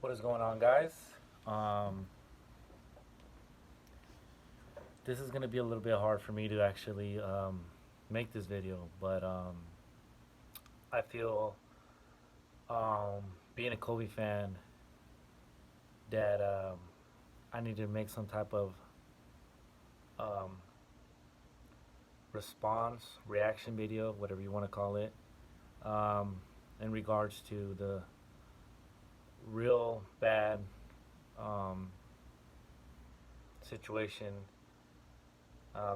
What is going on, guys? Um, this is gonna be a little bit hard for me to actually make this video, but I feel um, being a Kobe fan that I need to make some type of um, response, reaction video, whatever you want to call it, um, in regards to the real bad um, situation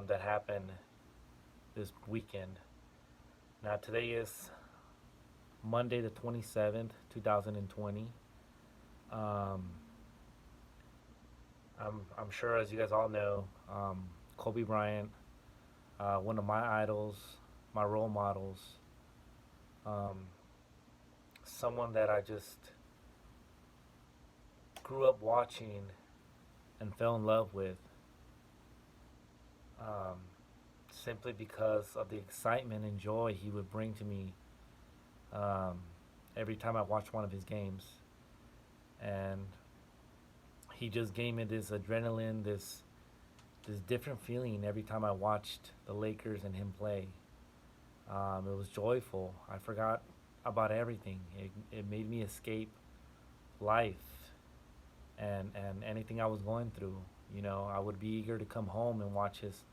that happened this weekend. Now, today is Monday, the 27th, 2020. Um, I'm sure, as you guys all know, Kobe Bryant, one of my idols, my role models, um, someone that I just grew up watching and fell in love with, um, simply because of the excitement and joy he would bring to me um, every time I watched one of his games. And he just gave me this adrenaline, this different feeling every time I watched the Lakers and him play. It was joyful. I forgot about everything. It made me escape life and anything I was going through. You know, I would be eager to come home and watch his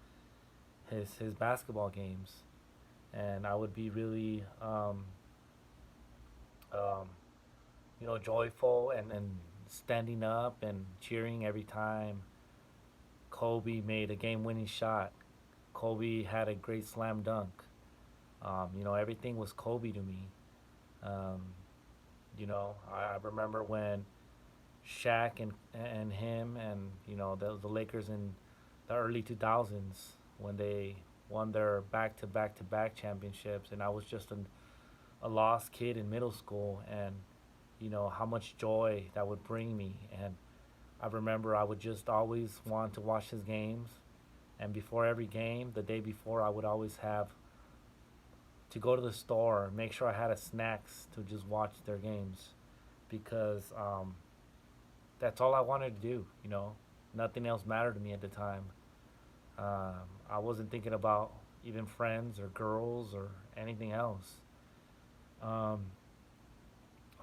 basketball games, and I would be really um, joyful and standing up and cheering every time Kobe made a game-winning shot. Kobe had a great slam dunk. Everything was Kobe to me. Um, I remember when Shaq and him and the Lakers in the early 2000s when they won their back-to-back championships, and I was just a lost kid in middle school, and how much joy that would bring me. And I remember I would just always want to watch his games, and before every game, the day before, I would always have to go to the store, make sure I had a snacks to just watch their games, because that's all I wanted to do. Nothing else mattered to me at the time. I wasn't thinking about even friends or girls or anything else. Um,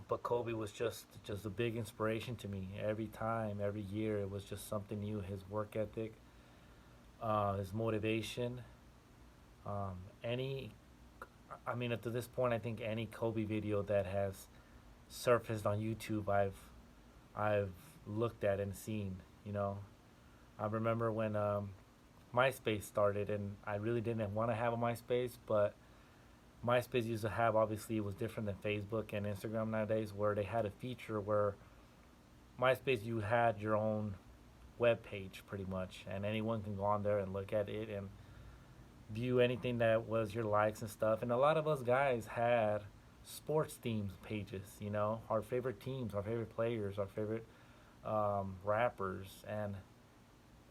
but Kobe was just a big inspiration to me. Every time, every year, it was just something new. His work ethic, his motivation. Um, any, I mean, up to this point, I think any Kobe video that has surfaced on YouTube, I've looked at and seen. You know, I remember when MySpace started, and I really didn't want to have a MySpace, but MySpace used to have, obviously it was different than Facebook and Instagram nowadays, where they had a feature where MySpace, you had your own web page pretty much, and anyone can go on there and look at it and view anything that was your likes and stuff. And a lot of us guys had sports themed pages, our favorite teams, our favorite players, our favorite rappers, and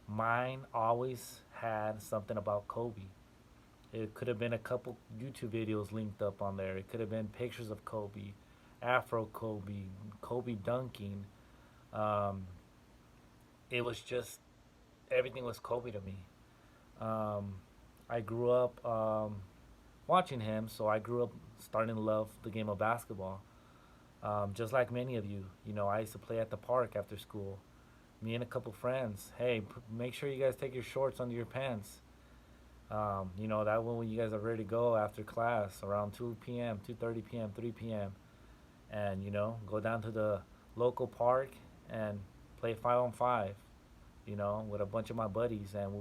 mine always had something about Kobe. It could have been a couple YouTube videos linked up on there. It could have been pictures of Kobe, Afro Kobe, Kobe dunking. Um, it was just everything was Kobe to me. Um, I grew up watching him, so I grew up starting to love the game of basketball. Just like many of you, I used to play at the park after school. Me and a couple friends. Hey, make sure you guys take your shorts under your pants. That when you guys are ready to go after class around 2 p.m., 2:30 p.m., 3 p.m. And, go down to the local park and play 5-on-5, with a bunch of my buddies. And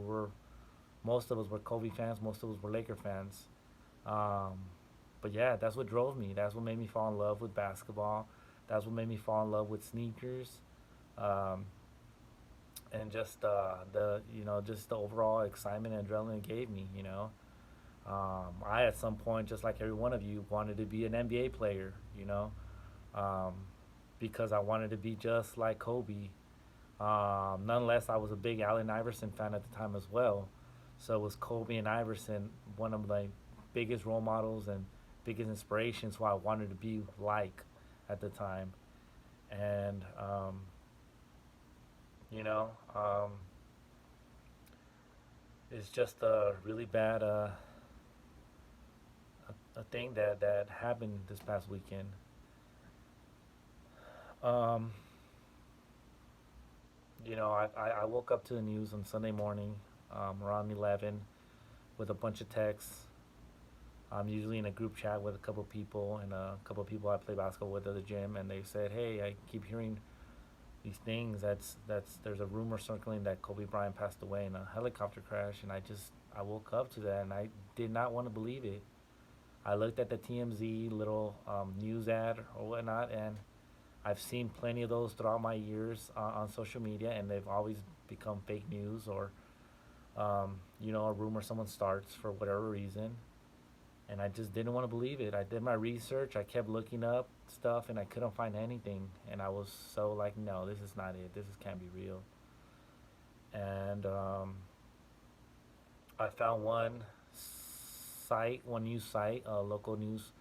most of us were Kobe fans, most of us were Laker fans. Um, but yeah, that's what drove me. That's what made me fall in love with basketball. That's what made me fall in love with sneakers. Um, and just just the overall excitement and adrenaline it gave me. I at some point, just like every one of you, wanted to be an NBA player. Um, because I wanted to be just like Kobe. Nonetheless, I was a big Allen Iverson fan at the time as well. So it was Kobe and Iverson, one of my biggest role models and biggest inspirations, who I wanted to be like at the time. and you know, it's just a really bad a thing that happened this past weekend. Um, I woke up to the news on Sunday morning, around 11, with a bunch of texts. I'm usually in a group chat with a couple people and a couple people I play basketball with at the gym, and they said, "Hey, I keep hearing these things. That's there's a rumor circling that Kobe Bryant passed away in a helicopter crash," and I woke up to that, and I did not want to believe it. I looked at the TMZ little news ad or whatnot, and I've seen plenty of those throughout my years on social media, and they've always become fake news or a rumor someone starts for whatever reason. And I just didn't want to believe it. I did my research. I kept looking up stuff, and I couldn't find anything. And I was so like, no, this is not it. Can't be real. And I found one news site, local news,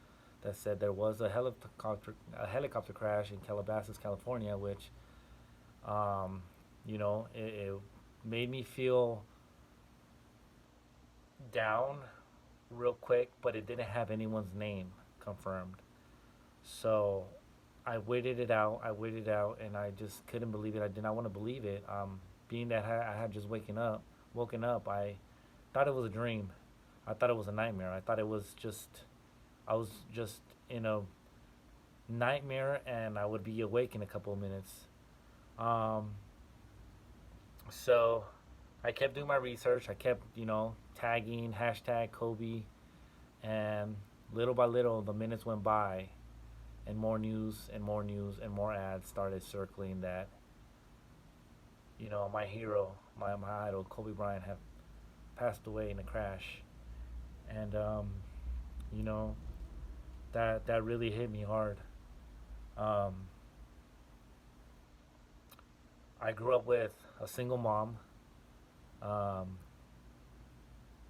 that said there was a helicopter crash in Calabasas, California, which it made me feel down real quick, but it didn't have anyone's name confirmed. So I waited it out. I waited it out, and I just couldn't believe it. I did not want to believe it. Being that I had just woken up, I thought it was a dream. I thought it was a nightmare. I was just in a nightmare, and I would be awake in a couple of minutes. Um, so I kept doing my research. I kept, tagging hashtag Kobe, and little by little, the minutes went by, and more news and more news and more ads started circling that, my hero, my idol, Kobe Bryant, had passed away in a crash, and you know, that really hit me hard. Um, I grew up with a single mom. Um,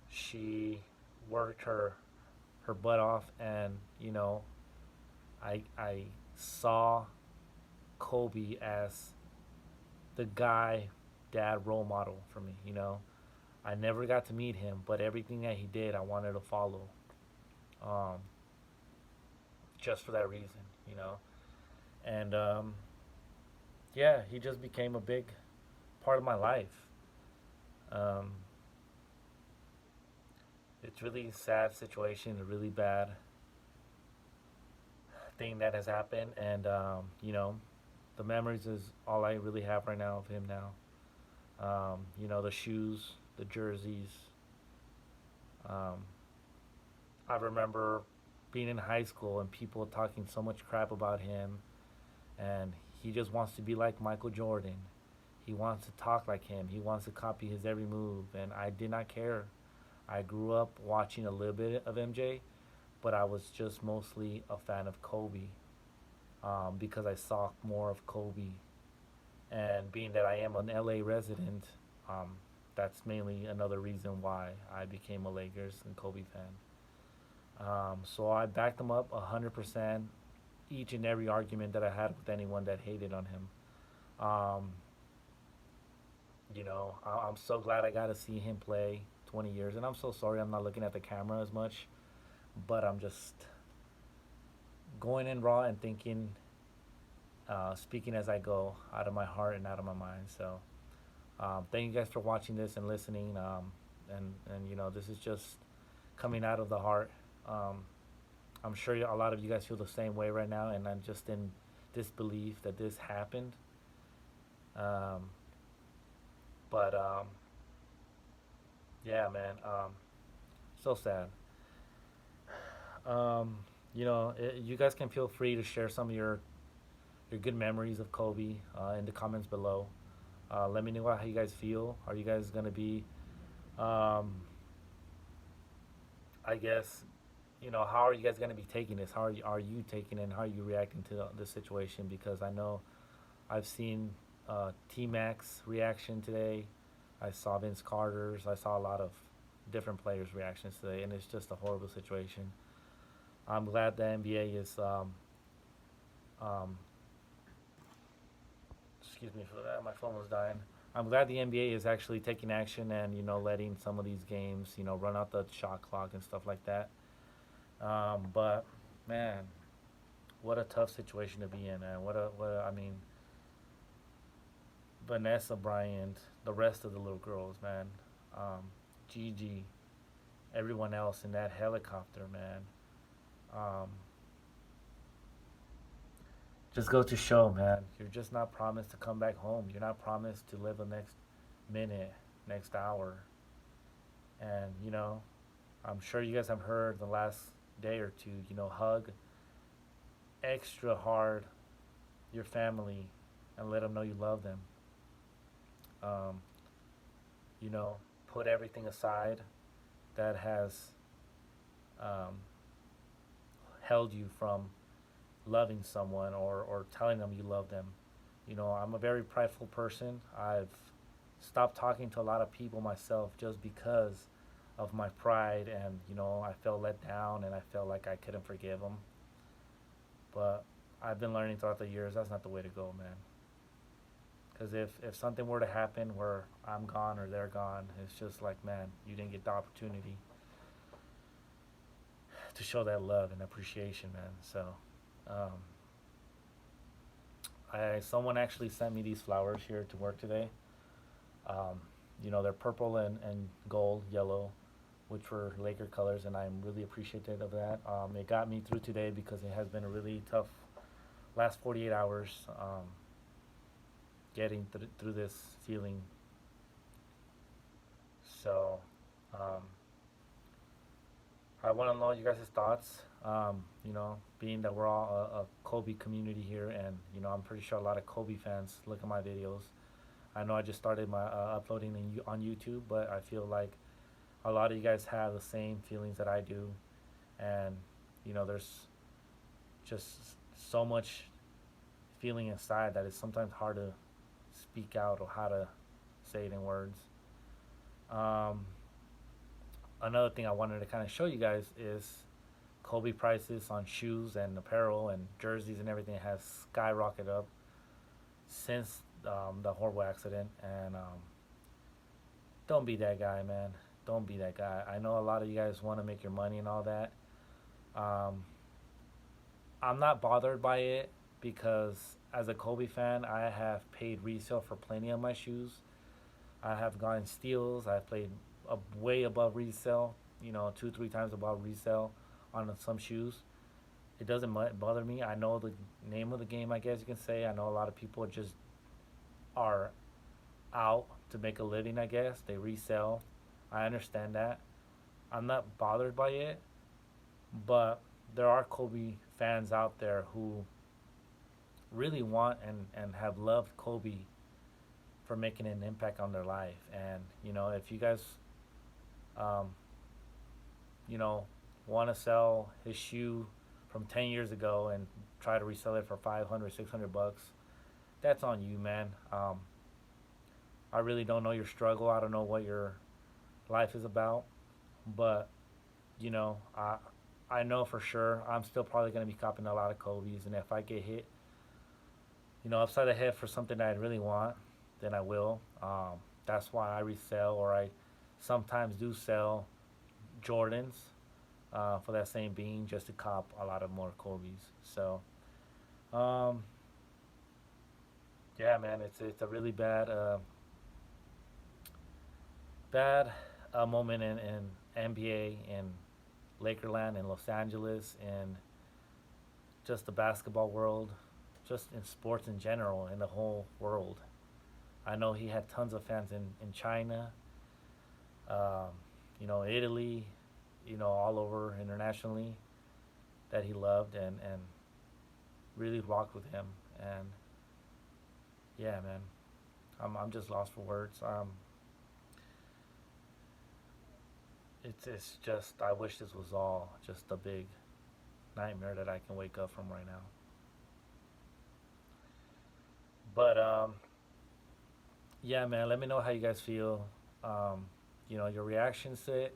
she worked her butt off, and I saw Kobe as the guy, dad, role model for me. I never got to meet him, but everything that he did, I wanted to follow. Um, just for that reason, and yeah, he just became a big part of my life. Um, it's really sad situation, a really bad thing that has happened, and the memories is all I really have right now of him now. The shoes, the jerseys. Um, I remember being in high school and people talking so much crap about him, and he just wants to be like Michael Jordan. He wants to talk like him. He wants to copy his every move, and I did not care. I grew up watching a little bit of MJ, but I was just mostly a fan of Kobe, because I saw more of Kobe. And being that I am an LA resident, that's mainly another reason why I became a Lakers and Kobe fan. So I backed him up 100%, each and every argument that I had with anyone that hated on him. Um, I'm so glad I got to see him play 20 years, and I'm so sorry I'm not looking at the camera as much, but I'm just going in raw and thinking, speaking as I go, out of my heart and out of my mind. So thank you guys for watching this and listening. And this is just coming out of the heart. Um, I'm sure a lot of you guys feel the same way right now, and I'm just in disbelief that this happened. Um, but yeah, man, so sad. You guys can feel free to share some of your good memories of Kobe in the comments below. Let me know how you guys feel. Are you guys gonna be, um, I guess, how are you guys gonna be taking this? How are you taking it, and how are you reacting to the situation? Because I know I've seen T Mac's reaction today. I saw Vince Carter's. I saw a lot of different players' reactions today, and it's just a horrible situation. I'm glad the NBA is um, Excuse me for that. My phone was dying. I'm glad the NBA is actually taking action and letting some of these games run out the shot clock and stuff like that. But man, what a tough situation to be in, man. I mean, Vanessa Bryant, the rest of the little girls, man. Um, Gigi, everyone else in that helicopter, man. Um, just goes to show, man. You're just not promised to come back home. You're not promised to live the next minute, next hour. And, I'm sure you guys have heard the last day or two, hug extra hard your family and let them know you love them. Um, you know, put everything aside that has um, held you from loving someone or telling them you love them. I'm a very prideful person. I've stopped talking to a lot of people myself just because of my pride, and I felt let down and I felt like I couldn't forgive them. But I've been learning throughout the years that's not the way to go, man. Because if something were to happen where I'm gone or they're gone, it's just like, man, you didn't get the opportunity to show that love and appreciation, man. So, um, someone actually sent me these flowers here to work today. Um, they're purple and gold, yellow, which were Laker colors, and I'm really appreciative of that. It got me through today because it has been a really tough last 48 hours, getting through this feeling. So, um, I want to know you guys' thoughts. Being that we're all a Kobe community here, and I'm pretty sure a lot of Kobe fans look at my videos. I know I just started my uploading on YouTube, but I feel like a lot of you guys have the same feelings that I do, and there's just so much feeling inside that it's sometimes hard to speak out or how to say it in words. Um, Another thing I wanted to kind of show you guys is Kobe prices on shoes and apparel and jerseys and everything has skyrocketed up since the horrible accident. And don't be that guy, man. Don't be that guy. I know a lot of you guys want to make your money and all that. Um, I'm not bothered by it because as a Kobe fan, I have paid resale for plenty of my shoes. I have gotten steals. I've played way above resale, two, three times above resale on some shoes. It doesn't bother me. I know the name of the game, I guess you can say. I know a lot of people just are out to make a living, I guess. They resell. I understand that. I'm not bothered by it, but there are Kobe fans out there who really want and have loved Kobe for making an impact on their life. And, if you guys, um, you know, want to sell his shoe from 10 years ago and try to resell it for 500, 600 bucks, that's on you, man. I really don't know your struggle. I don't know what your life is about, but you know, I know for sure I'm still probably gonna be copping a lot of Kobe's, and if I get hit, upside the head for something that I really want, then I will. That's why I resell, or I sometimes do sell Jordans for that same being, just to cop a lot of more Kobe's. So, um, yeah, man, it's a really bad moment in NBA in Lakerland in Los Angeles and just the basketball world, just in sports in general, in the whole world. I know he had tons of fans in China, um, Italy, all over internationally that he loved and really rocked with him. And yeah, man, I'm just lost for words. It's just I wish this was all just a big nightmare that I can wake up from right now. But yeah, man, let me know how you guys feel. Um, your reactions to it.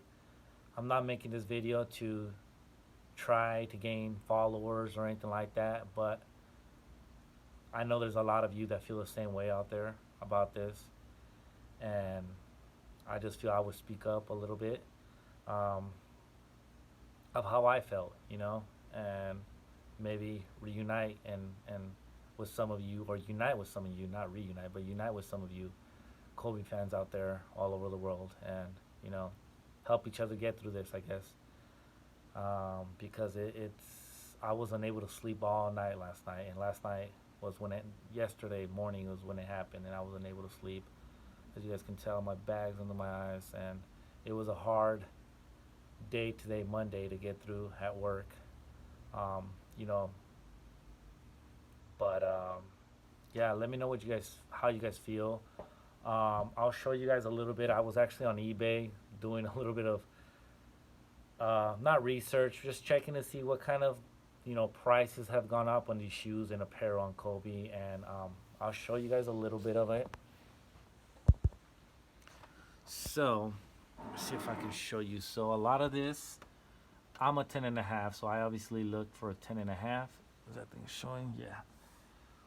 I'm not making this video to try to gain followers or anything like that, but I know there's a lot of you that feel the same way out there about this, and I just feel I would speak up a little bit, um, of how I felt, and maybe reunite and with some of you, or unite with some of you, not reunite, but unite with some of you Kobe fans out there all over the world, and you know, help each other get through this, I guess. Because it's I was unable to sleep all night last night, and last night was when it yesterday morning was when it happened, and I was unable to sleep. As you guys can tell, my bag's under my eyes, and it was a hard day today, Monday, to get through at work. Um, you know, but yeah, let me know what you guys, how you guys feel. I'll show you guys a little bit. I was actually on eBay doing a little bit of not research, just checking to see what kind of prices have gone up on these shoes and apparel on Kobe, and I'll show you guys a little bit of it. So let's see if I can show you. So a lot of this, I'm a 10.5, so I obviously look for a 10.5. Is that thing showing? Yeah,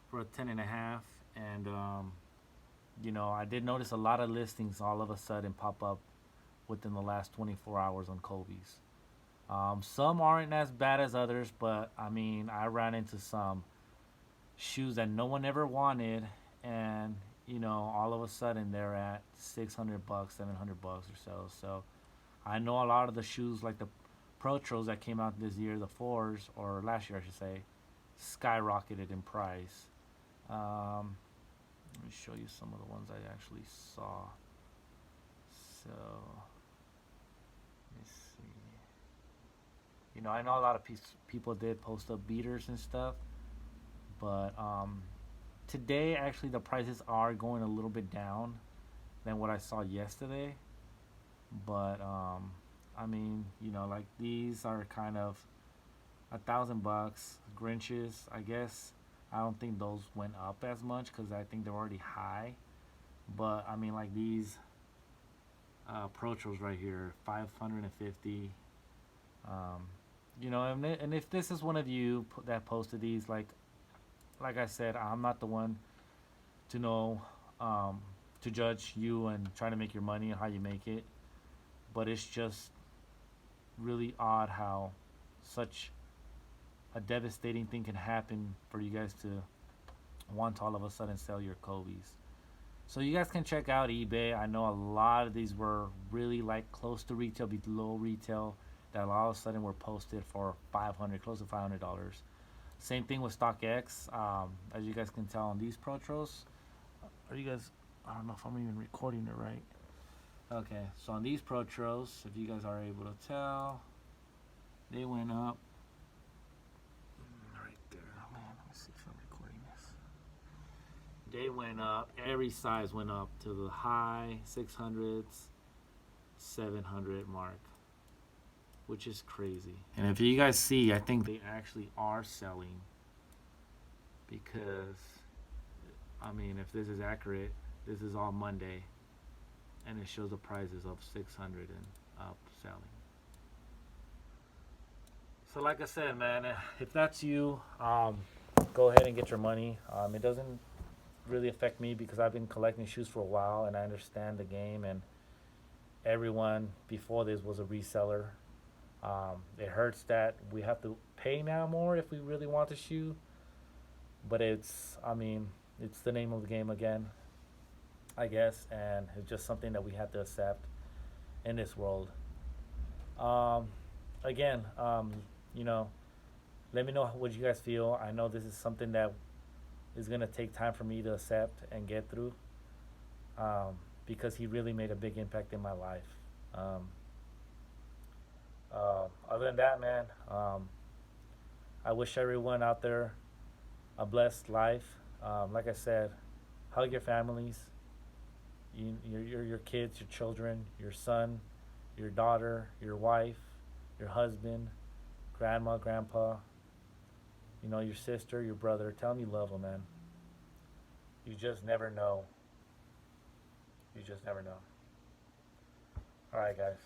for a 10.5, and I did notice a lot of listings all of a sudden pop up within the last 24 hours on Kobe's. Some aren't as bad as others, but I mean, I ran into some shoes that no one ever wanted, and all of a sudden they're at 600 bucks, 700 bucks or so. So I know a lot of the shoes, like the Pro Tros that came out this year, the fours, or last year I should say, skyrocketed in price. Let me show you some of the ones I actually saw. So let's see. I know a lot of people did post up beaters and stuff, but today actually the prices are going a little bit down than what I saw yesterday. But I mean, like these are kind of $1,000. Grinches, I guess. I don't think those went up as much because I think they're already high. But I mean, like these Pro Tros right here, 550. Um, and if this is one of you that posted these, like I said, I'm not the one to know, to judge you and try to make your money and how you make it. But it's just really odd how such a devastating thing can happen for you guys to want to all of a sudden sell your Kobe's. So you guys can check out eBay. I know a lot of these were really like close to retail, below retail, that all of a sudden were posted for 500, close to $500. Same thing with StockX. As you guys can tell on these Pro Tros, are you guys? I don't know if I'm even recording it right. Okay, so on these Pro Tros, if you guys are able to tell, they went up right there. Oh man, let me see if I'm recording this. They went up. Every size went up to the high 600s, 700 mark, which is crazy. And if you guys see, I think they actually are selling, because I mean, if this is accurate, this is all Monday, and it shows the prices of 600 and up selling. So like I said, man, if that's you, go ahead and get your money. It doesn't really affect me because I've been collecting shoes for a while, and I understand the game, and everyone before this was a reseller. It hurts that we have to pay now more if we really want the shoe, but I mean, it's the name of the game again, I guess, and it's just something that we have to accept in this world. Um, Again, let me know what you guys feel. I know this is something that is gonna take time for me to accept and get through, because he really made a big impact in my life. Um, Other than that, man, I wish everyone out there a blessed life. Like I said, hug your families, your kids, your children, your son, your daughter, your wife, your husband, grandma, grandpa, your sister, your brother. Tell them you love them, man. You just never know. You just never know. All right, guys.